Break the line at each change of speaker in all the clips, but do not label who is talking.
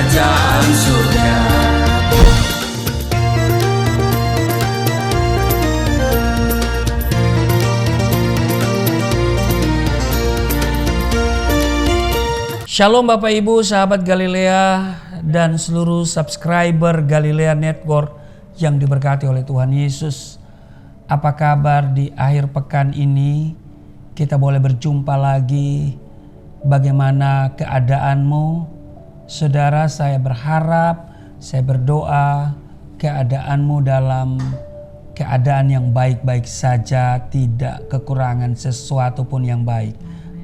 kerajaan surga.
Shalom Bapak Ibu, sahabat Galilea dan seluruh subscriber Galilea Network yang diberkati oleh Tuhan Yesus. Apa kabar di akhir pekan ini? Kita boleh berjumpa lagi. Bagaimana keadaanmu? Saudara, saya berharap, saya berdoa keadaanmu dalam keadaan yang baik-baik saja, tidak kekurangan sesuatu pun yang baik.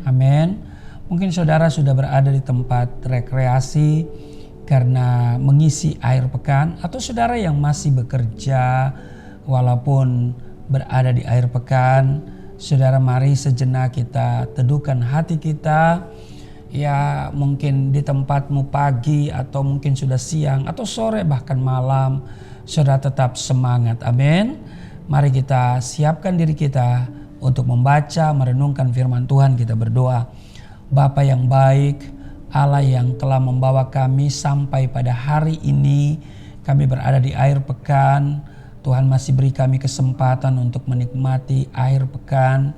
Amin. Mungkin saudara sudah berada di tempat rekreasi karena mengisi akhir pekan, atau saudara yang masih bekerja walaupun berada di akhir pekan. Saudara, mari sejenak kita teduhkan hati kita. Ya, mungkin di tempatmu pagi atau mungkin sudah siang atau sore bahkan malam, saudara tetap semangat. Amin. Mari kita siapkan diri kita untuk membaca, merenungkan firman Tuhan. Kita berdoa. Bapa yang baik, Allah yang telah membawa kami sampai pada hari ini, kami berada di akhir pekan. Tuhan masih beri kami kesempatan untuk menikmati akhir pekan.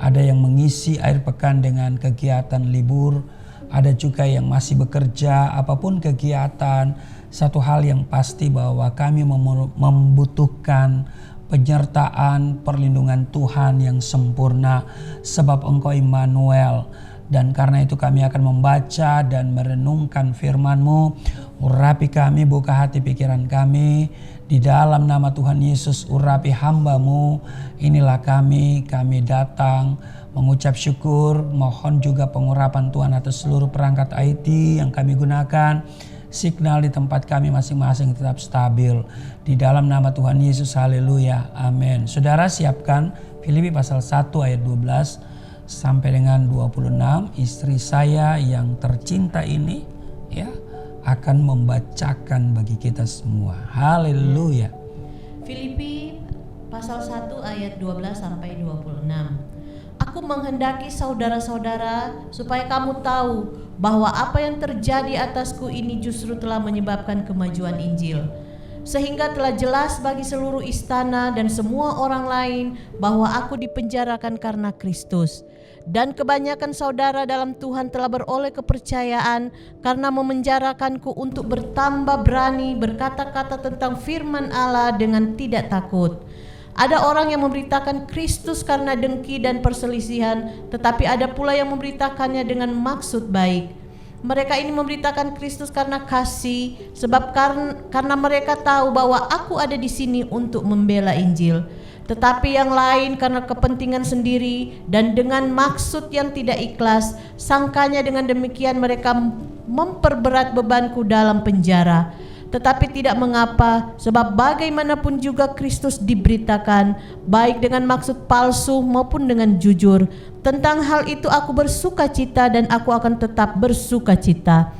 Ada yang mengisi akhir pekan dengan kegiatan libur, ada juga yang masih bekerja. Apapun kegiatan, satu hal yang pasti bahwa kami membutuhkan penyertaan, perlindungan Tuhan yang sempurna, sebab Engkau Immanuel. Dan karena itu kami akan membaca dan merenungkan firman-Mu. Urapi kami, buka hati pikiran kami. Di dalam nama Tuhan Yesus, urapi hamba-Mu. Inilah kami datang mengucap syukur. Mohon juga pengurapan Tuhan atas seluruh perangkat IT yang kami gunakan. Signal di tempat kami masing-masing tetap stabil. Di dalam nama Tuhan Yesus, haleluya, amin. Saudara, siapkan Filipi pasal 1 ayat 12 sampai dengan 26. Istri saya yang tercinta ini ya akan membacakan bagi kita semua. Haleluya.
Filipi pasal 1 ayat 12 sampai 26. Aku menghendaki saudara-saudara supaya kamu tahu bahwa apa yang terjadi atasku ini justru telah menyebabkan kemajuan Injil, sehingga telah jelas bagi seluruh istana dan semua orang lain bahwa aku dipenjarakan karena Kristus. Dan kebanyakan saudara dalam Tuhan telah beroleh kepercayaan karena memenjarakanku untuk bertambah berani berkata-kata tentang firman Allah dengan tidak takut. Ada orang yang memberitakan Kristus karena dengki dan perselisihan, tetapi ada pula yang memberitakannya dengan maksud baik. Mereka ini memberitakan Kristus karena kasih, sebab karena mereka tahu bahwa aku ada di sini untuk membela Injil. Tetapi yang lain karena kepentingan sendiri dan dengan maksud yang tidak ikhlas, sangkanya dengan demikian mereka memperberat bebanku dalam penjara. Tetapi tidak mengapa, sebab bagaimanapun juga Kristus diberitakan, baik dengan maksud palsu maupun dengan jujur. Tentang hal itu aku bersukacita dan aku akan tetap bersukacita.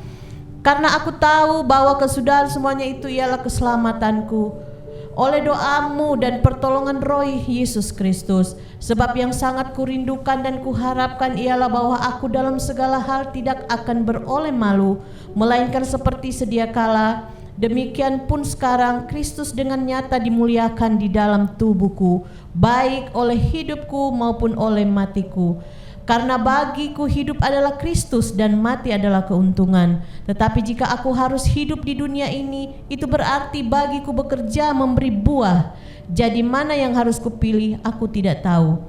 Karena aku tahu bahwa kesudahan semuanya itu ialah keselamatanku, oleh doamu dan pertolongan Roh Yesus Kristus. Sebab yang sangat kurindukan dan kuharapkan ialah bahwa aku dalam segala hal tidak akan beroleh malu, melainkan seperti sedia kala, demikian pun sekarang Kristus dengan nyata dimuliakan di dalam tubuhku, baik oleh hidupku maupun oleh matiku. Karena bagiku hidup adalah Kristus dan mati adalah keuntungan. Tetapi jika aku harus hidup di dunia ini, itu berarti bagiku bekerja memberi buah. Jadi mana yang harus kupilih, aku tidak tahu.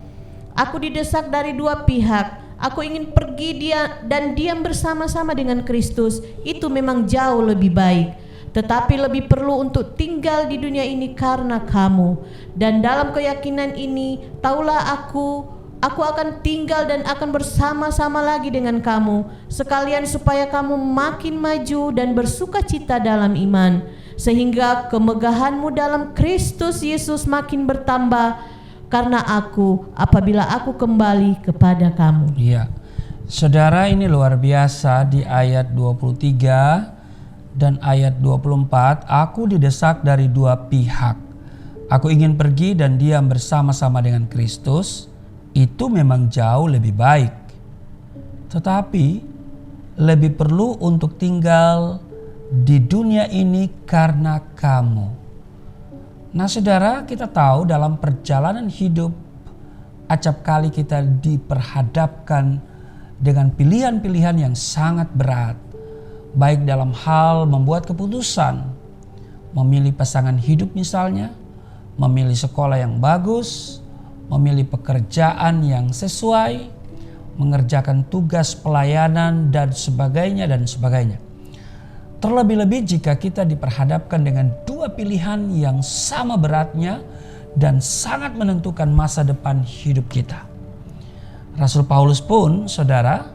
Aku didesak dari dua pihak. Aku ingin pergi dan diam bersama-sama dengan Kristus. Itu memang jauh lebih baik. Tetapi lebih perlu untuk tinggal di dunia ini karena kamu. Dan dalam keyakinan ini, taulah aku akan tinggal dan akan bersama-sama lagi dengan kamu, sekalian supaya kamu makin maju dan bersukacita dalam iman, sehingga kemegahanmu dalam Kristus Yesus makin bertambah karena aku, apabila aku kembali kepada kamu.
Iya. Saudara, ini luar biasa di ayat 23 dan ayat 24. Aku didesak dari dua pihak. Aku ingin pergi dan diam bersama-sama dengan Kristus. Itu memang jauh lebih baik. Tetapi lebih perlu untuk tinggal di dunia ini karena kamu. Nah saudara, kita tahu dalam perjalanan hidup acap kali kita diperhadapkan dengan pilihan-pilihan yang sangat berat. Baik dalam hal membuat keputusan, memilih pasangan hidup misalnya, memilih sekolah yang bagus, memilih pekerjaan yang sesuai, mengerjakan tugas pelayanan dan sebagainya dan sebagainya. Terlebih-lebih jika kita diperhadapkan dengan dua pilihan yang sama beratnya dan sangat menentukan masa depan hidup kita. Rasul Paulus pun, saudara,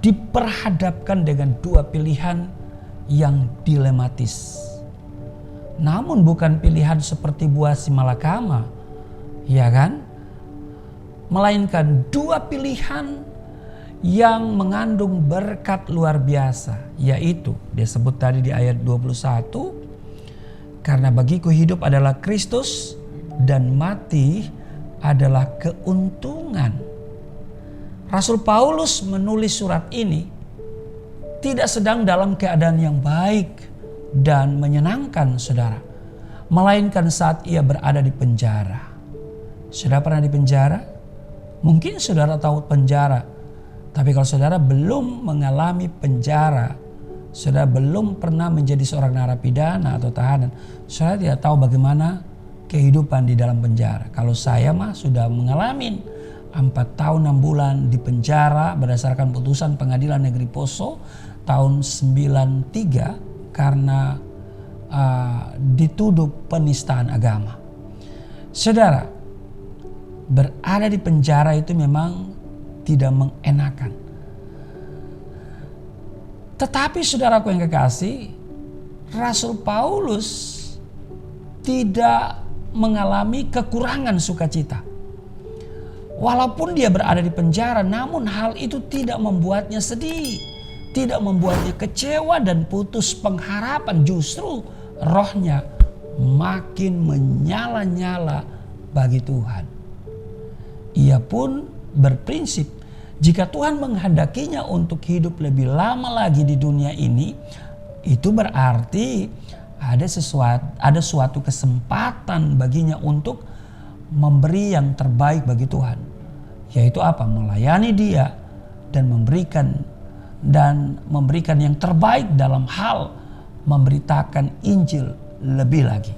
diperhadapkan dengan dua pilihan yang dilematis. Namun bukan pilihan seperti buah simalakama, ya kan? Melainkan dua pilihan yang mengandung berkat luar biasa, yaitu dia sebut tadi di ayat 21, karena bagiku hidup adalah Kristus dan mati adalah keuntungan. Rasul Paulus menulis surat ini tidak sedang dalam keadaan yang baik dan menyenangkan, saudara, melainkan saat ia berada di penjara. Saudara pernah di penjara? Mungkin saudara tahu penjara, tapi kalau saudara belum mengalami penjara, saudara belum pernah menjadi seorang narapidana atau tahanan, saudara tidak tahu bagaimana kehidupan di dalam penjara. Kalau saya mah sudah mengalami 4 tahun 6 bulan di penjara berdasarkan putusan Pengadilan Negeri Poso tahun 93 karena dituduh penistaan agama. Saudara, berada di penjara itu memang tidak mengenakan. Tetapi saudaraku yang kekasih, Rasul Paulus tidak mengalami kekurangan sukacita. Walaupun dia berada di penjara, namun hal itu tidak membuatnya sedih, tidak membuatnya kecewa dan putus pengharapan. Justru rohnya makin menyala-nyala bagi Tuhan. Ia pun berprinsip jika Tuhan menghendakinya untuk hidup lebih lama lagi di dunia ini, itu berarti ada suatu kesempatan baginya untuk memberi yang terbaik bagi Tuhan, yaitu apa? Melayani Dia dan memberikan yang terbaik dalam hal memberitakan Injil lebih lagi.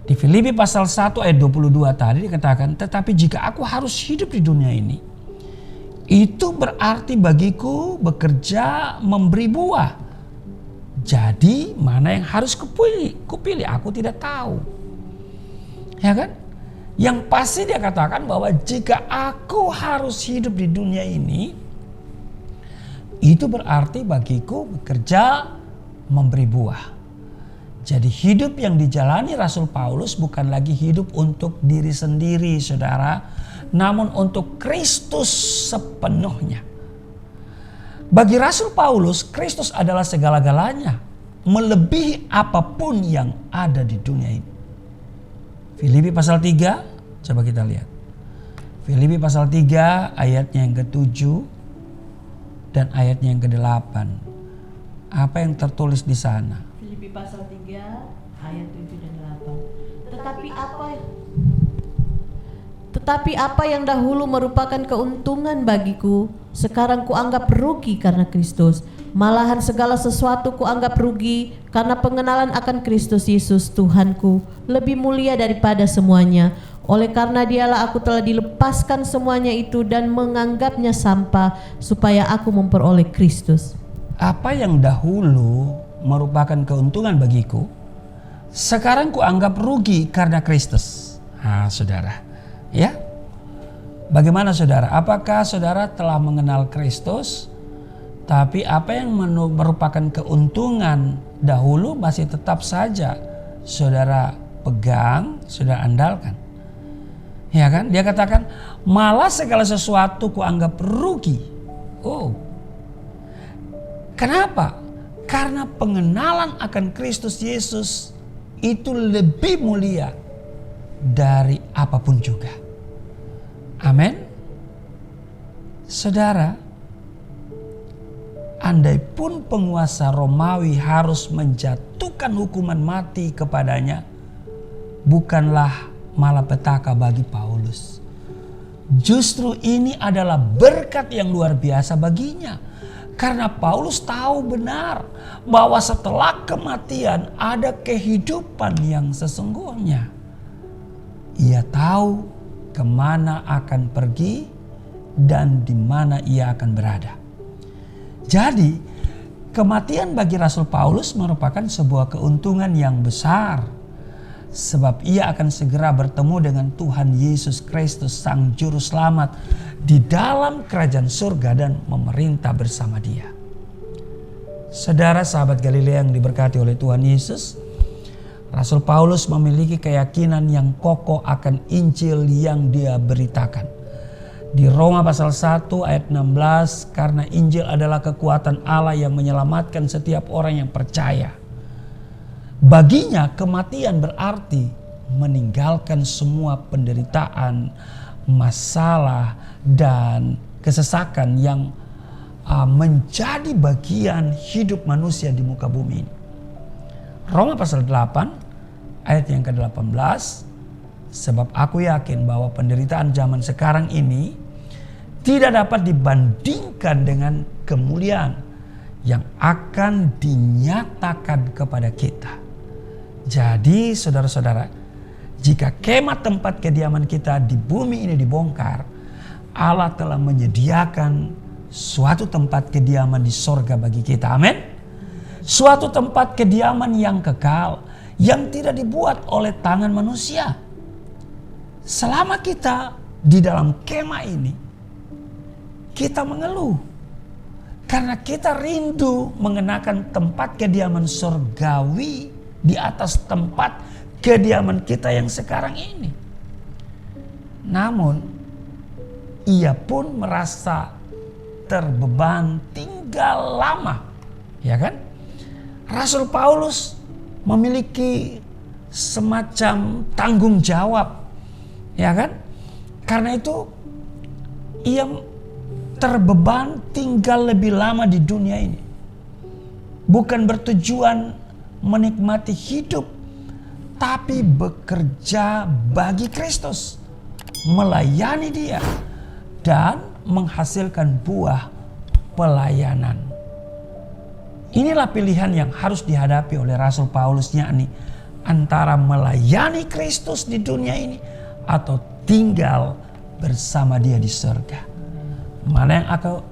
Di Filipi pasal 1 ayat 22 tadi dikatakan, tetapi jika aku harus hidup di dunia ini, itu berarti bagiku bekerja memberi buah. Jadi mana yang harus kupilih? Aku tidak tahu. Ya kan? Yang pasti dia katakan bahwa jika aku harus hidup di dunia ini, itu berarti bagiku bekerja memberi buah. Jadi hidup yang dijalani Rasul Paulus bukan lagi hidup untuk diri sendiri, saudara, namun untuk Kristus sepenuhnya. Bagi Rasul Paulus, Kristus adalah segala-galanya, melebihi apapun yang ada di dunia ini. Filipi pasal 3, coba kita lihat. Filipi pasal 3 ayatnya yang ke-7 dan ayatnya yang ke-8. Apa yang tertulis di sana?
Filipi pasal 3 ayat 7 dan 8. Tetapi apa yang dahulu merupakan keuntungan bagiku, sekarang kuanggap rugi karena Kristus. Malahan segala sesuatu kuanggap rugi karena pengenalan akan Kristus Yesus Tuhanku lebih mulia daripada semuanya. Oleh karena Dialah aku telah dilepaskan semuanya itu dan menganggapnya sampah supaya aku memperoleh Kristus.
Apa yang dahulu merupakan keuntungan bagiku, sekarang kuanggap rugi karena Kristus. Saudara, ya, bagaimana saudara? Apakah saudara telah mengenal Kristus, tapi apa yang merupakan keuntungan dahulu masih tetap saja saudara pegang, saudara andalkan? Ya kan? Dia katakan malah segala sesuatu kuanggap rugi. Kenapa? Karena pengenalan akan Kristus Yesus itu lebih mulia dari apapun juga. Amin. Saudara, andai pun penguasa Romawi harus menjatuhkan hukuman mati kepadanya, bukanlah malapetaka bagi Paulus. Justru ini adalah berkat yang luar biasa baginya. Karena Paulus tahu benar bahwa setelah kematian ada kehidupan yang sesungguhnya. Ia tahu kemana akan pergi dan di mana ia akan berada. Jadi, kematian bagi Rasul Paulus merupakan sebuah keuntungan yang besar. Sebab ia akan segera bertemu dengan Tuhan Yesus Kristus Sang Juru Selamat di dalam kerajaan surga dan memerintah bersama Dia. Saudara sahabat Galilea yang diberkati oleh Tuhan Yesus, Rasul Paulus memiliki keyakinan yang kokoh akan Injil yang dia beritakan. Di Roma pasal 1 ayat 16, karena Injil adalah kekuatan Allah yang menyelamatkan setiap orang yang percaya. Baginya kematian berarti meninggalkan semua penderitaan, masalah, dan kesesakan yang menjadi bagian hidup manusia di muka bumi ini. Roma pasal 8 ayat yang ke-18, sebab aku yakin bahwa penderitaan zaman sekarang ini tidak dapat dibandingkan dengan kemuliaan yang akan dinyatakan kepada kita. Jadi saudara-saudara, jika kemah tempat kediaman kita di bumi ini dibongkar, Allah telah menyediakan suatu tempat kediaman di sorga bagi kita. Amin. Suatu tempat kediaman yang kekal, yang tidak dibuat oleh tangan manusia. Selama kita di dalam kemah ini, kita mengeluh. Karena kita rindu mengenakan tempat kediaman surgawi di atas tempat kediaman kita yang sekarang ini. Namun, ia pun merasa terbeban tinggal lama. Ya kan? Rasul Paulus memiliki semacam tanggung jawab. Ya kan? Karena itu ia terbeban tinggal lebih lama di dunia ini. Bukan bertujuan menikmati hidup, tapi bekerja bagi Kristus, melayani Dia, dan menghasilkan buah pelayanan. Inilah pilihan yang harus dihadapi oleh Rasul Paulus, yakni antara melayani Kristus di dunia ini atau tinggal bersama Dia di surga. Mana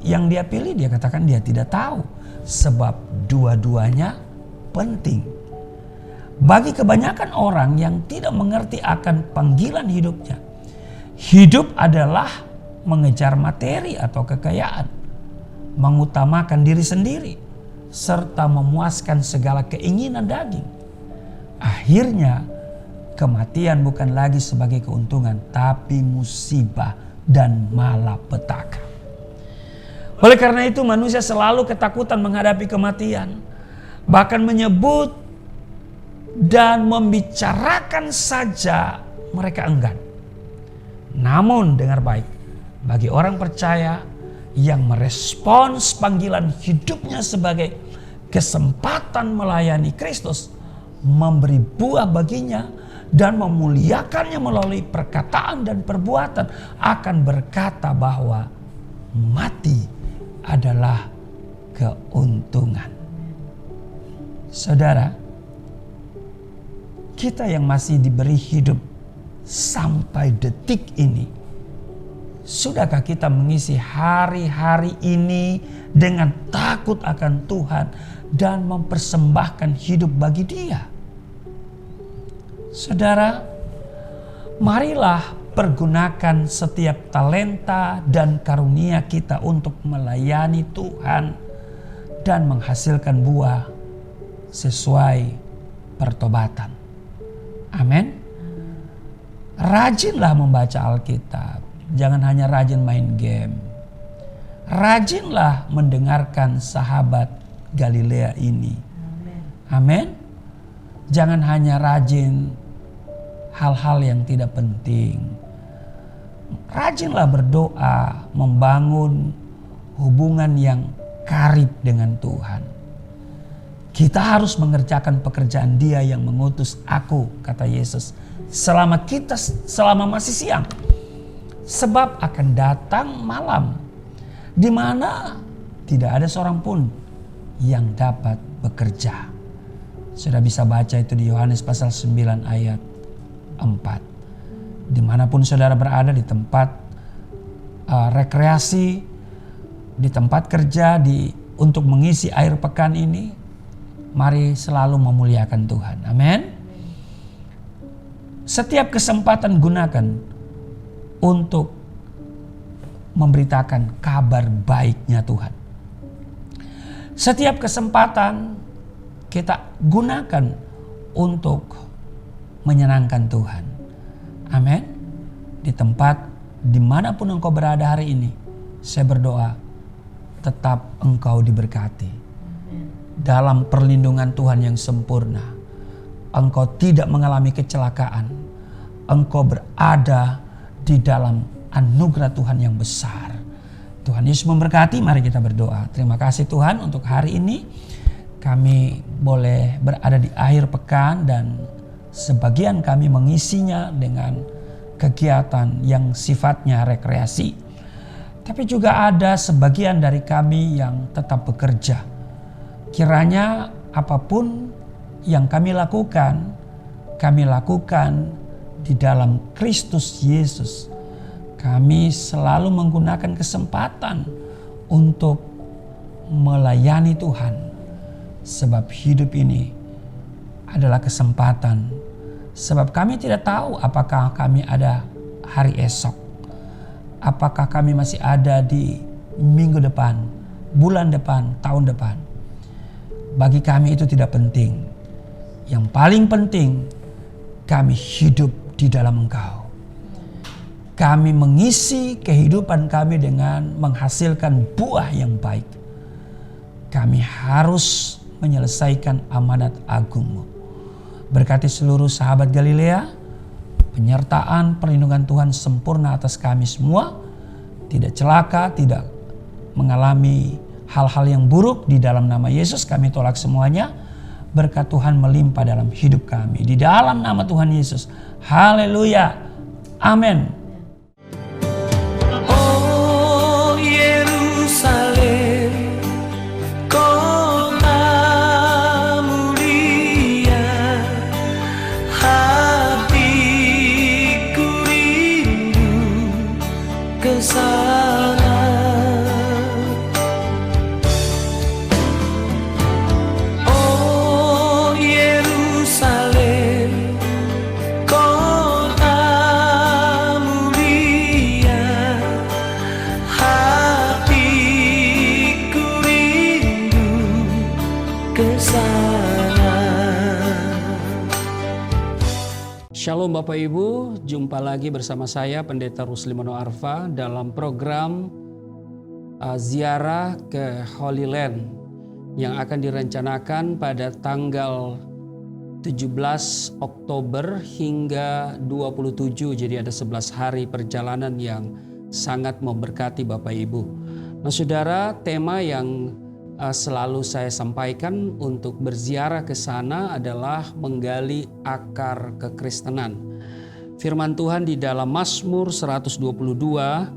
yang dia pilih? Dia katakan dia tidak tahu, sebab dua-duanya penting. Bagi kebanyakan orang yang tidak mengerti akan panggilan hidupnya, hidup adalah mengejar materi atau kekayaan, mengutamakan diri sendiri, serta memuaskan segala keinginan daging. Akhirnya kematian bukan lagi sebagai keuntungan, tapi musibah dan malapetaka. Oleh karena itu manusia selalu ketakutan menghadapi kematian. Bahkan menyebut dan membicarakan saja mereka enggan. Namun dengar baik, bagi orang percaya yang merespons panggilan hidupnya sebagai kesempatan melayani Kristus, memberi buah baginya dan memuliakannya melalui perkataan dan perbuatan, akan berkata bahwa mati adalah keuntungan. Saudara, kita yang masih diberi hidup sampai detik ini, sudahkah kita mengisi hari-hari ini dengan takut akan Tuhan dan mempersembahkan hidup bagi Dia? Saudara, marilah pergunakan setiap talenta dan karunia kita untuk melayani Tuhan dan menghasilkan buah sesuai pertobatan. Amin. Rajinlah membaca Alkitab. Jangan hanya rajin main game. Rajinlah mendengarkan sahabat Galilea ini. Amin. Jangan hanya rajin hal-hal yang tidak penting. Rajinlah berdoa, membangun hubungan yang karib dengan Tuhan. Kita harus mengerjakan pekerjaan Dia yang mengutus aku, kata Yesus, selama masih siang. Sebab akan datang malam di mana tidak ada seorang pun yang dapat bekerja. Sudah bisa baca itu di Yohanes pasal 9 ayat 4. Dimanapun saudara berada, di tempat rekreasi, di tempat kerja, untuk mengisi akhir pekan ini, mari selalu memuliakan Tuhan. Amin. Setiap kesempatan gunakan untuk memberitakan kabar baiknya Tuhan. Setiap kesempatan kita gunakan untuk menyenangkan Tuhan. Amin. Di tempat dimanapun engkau berada hari ini, saya berdoa tetap engkau diberkati. Dalam perlindungan Tuhan yang sempurna, engkau tidak mengalami kecelakaan. Engkau berada di dalam anugerah Tuhan yang besar. Tuhan Yesus memberkati. Mari kita berdoa. Terima kasih Tuhan untuk hari ini. Kami boleh berada di akhir pekan dan sebagian kami mengisinya dengan kegiatan yang sifatnya rekreasi. Tapi juga ada sebagian dari kami yang tetap bekerja. Kiranya apapun yang kami lakukan di dalam Kristus Yesus. Kami selalu menggunakan kesempatan untuk melayani Tuhan. Sebab hidup ini adalah kesempatan. Sebab kami tidak tahu apakah kami ada hari esok. Apakah kami masih ada di minggu depan, bulan depan, tahun depan. Bagi kami itu tidak penting. Yang paling penting, kami hidup di dalam Engkau. Kami mengisi kehidupan kami dengan menghasilkan buah yang baik. Kami harus menyelesaikan amanat agung-Mu. Berkati seluruh sahabat Galilea, penyertaan perlindungan Tuhan sempurna atas kami semua. Tidak celaka, tidak mengalami hal-hal yang buruk. Di dalam nama Yesus kami tolak semuanya. Berkat Tuhan melimpah dalam hidup kami. Di dalam nama Tuhan Yesus. Haleluya. Amin.
Shalom Bapak Ibu, jumpa lagi bersama saya Pendeta Rusli Mono Arfa dalam program ziarah ke Holy Land yang akan direncanakan pada tanggal 17 Oktober hingga 27, jadi ada 11 hari perjalanan yang sangat memberkati Bapak Ibu. Nah saudara, tema yang selalu saya sampaikan untuk berziarah ke sana adalah menggali akar kekristenan. Firman Tuhan di dalam Mazmur 122,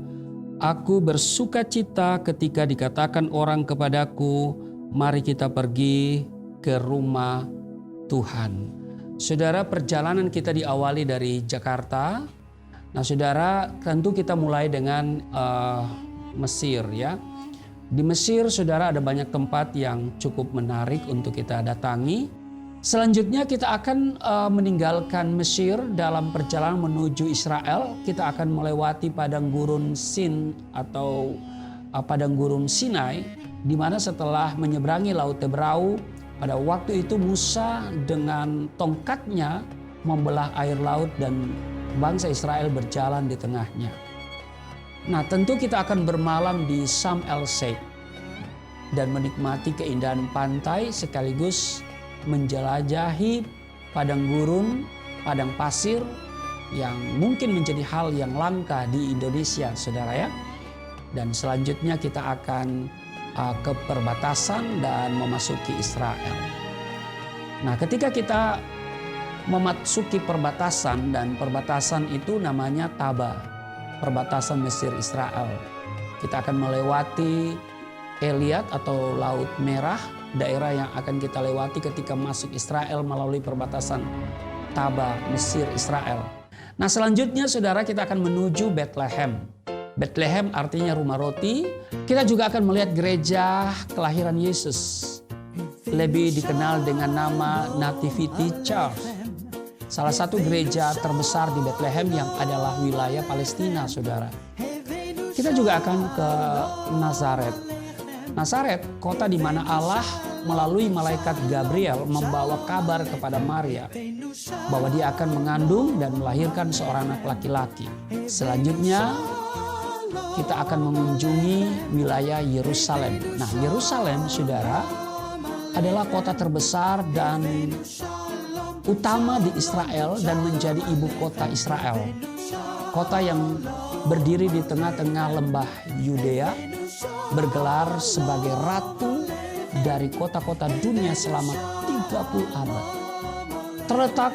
"Aku bersuka cita ketika dikatakan orang kepadaku, mari kita pergi ke rumah Tuhan." Saudara, perjalanan kita diawali dari Jakarta. Nah saudara, tentu kita mulai dengan Mesir ya. Di Mesir, saudara, ada banyak tempat yang cukup menarik untuk kita datangi. Selanjutnya kita akan meninggalkan Mesir dalam perjalanan menuju Israel. Kita akan melewati padang gurun Sin atau padang gurun Sinai, di mana setelah menyeberangi Laut Tebrau, pada waktu itu Musa dengan tongkatnya membelah air laut dan bangsa Israel berjalan di tengahnya. Nah tentu kita akan bermalam di Sharm el-Sheikh dan menikmati keindahan pantai sekaligus menjelajahi padang gurun, padang pasir yang mungkin menjadi hal yang langka di Indonesia saudara ya. Dan selanjutnya kita akan ke perbatasan dan memasuki Israel. Nah, ketika kita memasuki perbatasan, dan perbatasan itu namanya Taba, perbatasan Mesir Israel. Kita akan melewati Eliat atau Laut Merah, daerah yang akan kita lewati ketika masuk Israel melalui perbatasan Taba, Mesir Israel. Nah, selanjutnya saudara, kita akan menuju Bethlehem. Bethlehem artinya rumah roti. Kita juga akan melihat gereja kelahiran Yesus, lebih dikenal dengan nama Nativity Church. Salah satu gereja terbesar di Bethlehem yang adalah wilayah Palestina, saudara. Kita juga akan ke Nazaret. Nazaret, kota di mana Allah melalui malaikat Gabriel membawa kabar kepada Maria bahwa dia akan mengandung dan melahirkan seorang anak laki-laki. Selanjutnya, kita akan mengunjungi wilayah Yerusalem. Nah, Yerusalem, saudara, adalah kota terbesar dan utama di Israel dan menjadi ibu kota Israel. Kota yang berdiri di tengah-tengah lembah Yudea, bergelar sebagai ratu dari kota-kota dunia selama 30 abad. Terletak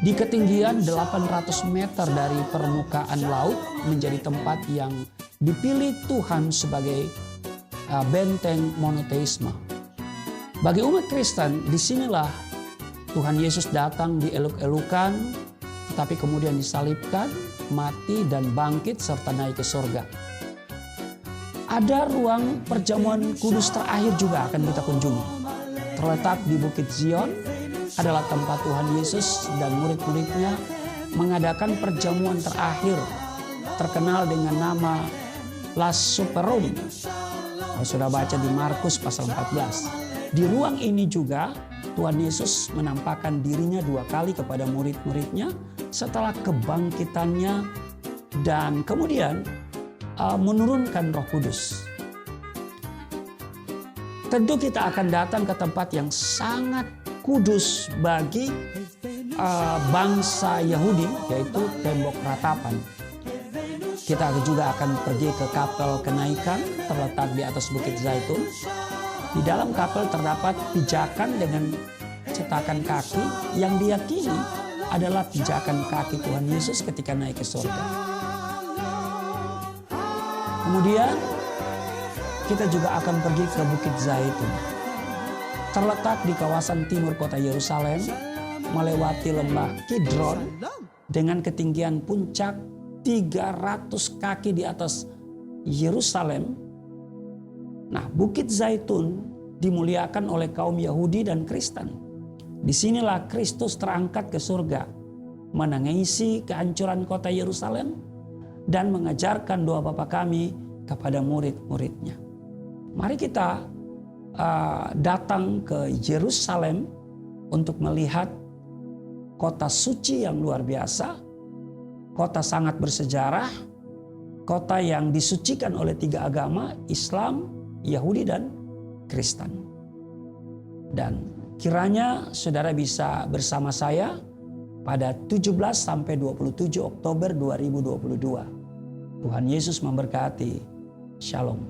di ketinggian 800 meter dari permukaan laut, menjadi tempat yang dipilih Tuhan sebagai benteng monoteisme. Bagi umat Kristen, disinilah Tuhan Yesus datang dieluk-elukan, tetapi kemudian disalibkan, mati dan bangkit serta naik ke surga. Ada ruang perjamuan kudus terakhir juga akan kita kunjungi. Terletak di Bukit Zion, adalah tempat Tuhan Yesus dan murid-muridnya mengadakan perjamuan terakhir, terkenal dengan nama Last Supper Room. Kalau sudah baca di Markus pasal 14. Di ruang ini juga Tuhan Yesus menampakkan dirinya 2 kali kepada murid-muridnya setelah kebangkitannya dan kemudian menurunkan Roh Kudus. Tentu kita akan datang ke tempat yang sangat kudus bagi bangsa Yahudi, yaitu tembok ratapan. Kita juga akan pergi ke kapel kenaikan terletak di atas Bukit Zaitun. Di dalam kapel terdapat pijakan dengan cetakan kaki yang diyakini adalah pijakan kaki Tuhan Yesus ketika naik ke surga. Kemudian kita juga akan pergi ke Bukit Zaitun. Terletak di kawasan timur kota Yerusalem, melewati lembah Kidron dengan ketinggian puncak 300 kaki di atas Yerusalem. Nah, Bukit Zaitun dimuliakan oleh kaum Yahudi dan Kristen. Disinilah Kristus terangkat ke surga, menangisi kehancuran kota Yerusalem dan mengajarkan doa Bapa kami kepada murid-muridnya. Mari kita datang ke Yerusalem untuk melihat kota suci yang luar biasa, kota sangat bersejarah, kota yang disucikan oleh 3 agama, Islam, Yahudi, dan Kristen. Dan kiranya saudara bisa bersama saya pada 17 sampai 27 Oktober 2022. Tuhan Yesus memberkati. Shalom.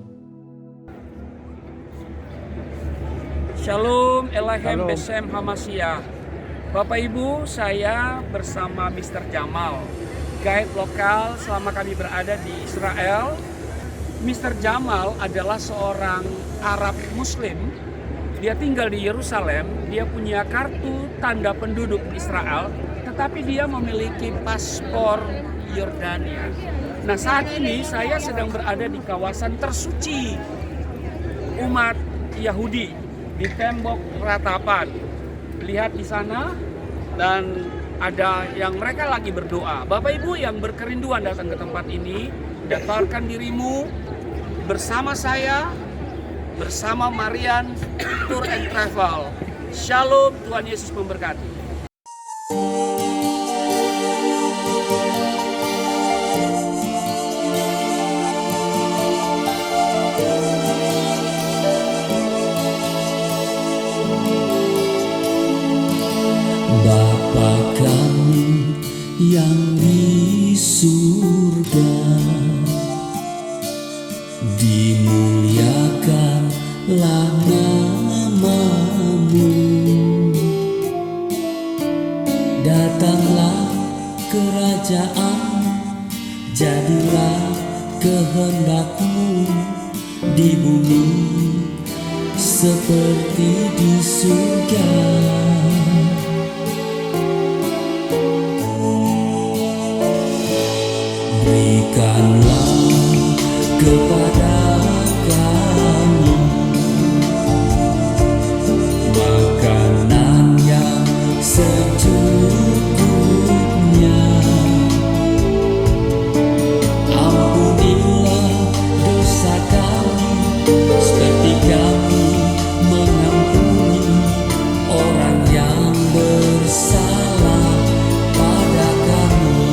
Shalom, Elahem, Besem, Hamasiyah. Bapak Ibu, saya bersama Mr. Jamal, guide lokal selama kami berada di Israel. Mr. Jamal adalah seorang Arab Muslim. Dia tinggal di Yerusalem, dia punya kartu tanda penduduk Israel, tetapi dia memiliki paspor Yordania. Nah, saat ini saya sedang berada di kawasan tersuci umat Yahudi, di tembok ratapan. Lihat di sana, dan ada yang mereka lagi berdoa. Bapak Ibu yang berkerinduan datang ke tempat ini, daftarkan dirimu bersama saya, bersama Marian Tour and Travel. Shalom, Tuhan Yesus memberkati.
Bapa kami yang di surga, dimuliakan datanglah kerajaan, jadilah kehendak-Mu di bumi seperti di surga. Berikanlah kepada kami makanan yang secukupnya. Ampunilah dosa kami seperti kami mengampuni orang yang bersalah pada kami.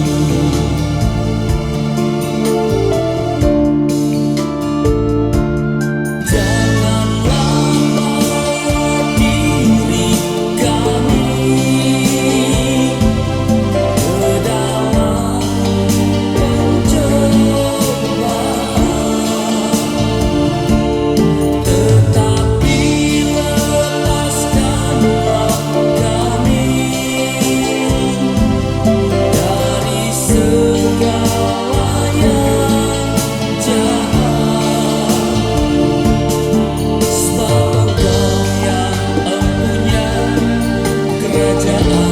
Kerajaan